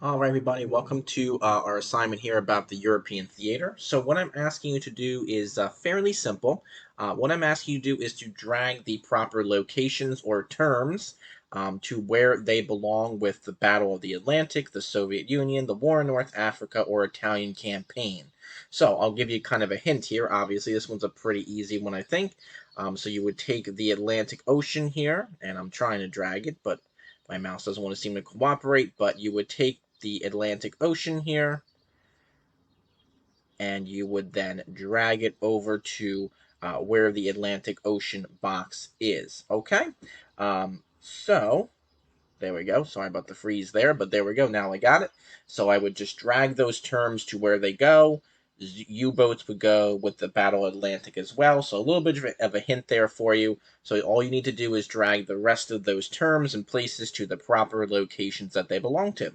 All right, everybody, welcome to our assignment here about the European theater. So what I'm asking you to do is fairly simple. What I'm asking you to do is to drag the proper locations or terms to where they belong with the Battle of the Atlantic, the Soviet Union, the War in North Africa, or Italian campaign. So I'll give you kind of a hint here. Obviously, this one's a pretty easy one, I think. So you would take the Atlantic Ocean here, and I'm trying to drag it, but my mouse doesn't want to seem to cooperate, but you would take the Atlantic Ocean here, and you would then drag it over to where the Atlantic Ocean box is. Okay? So, there we go. Sorry about the freeze there, but there we go. Now I got it. So I would just drag those terms to where they go. U-boats would go with the Battle Atlantic as well. So a little bit of a hint there for you. So all you need to do is drag the rest of those terms and places to the proper locations that they belong to.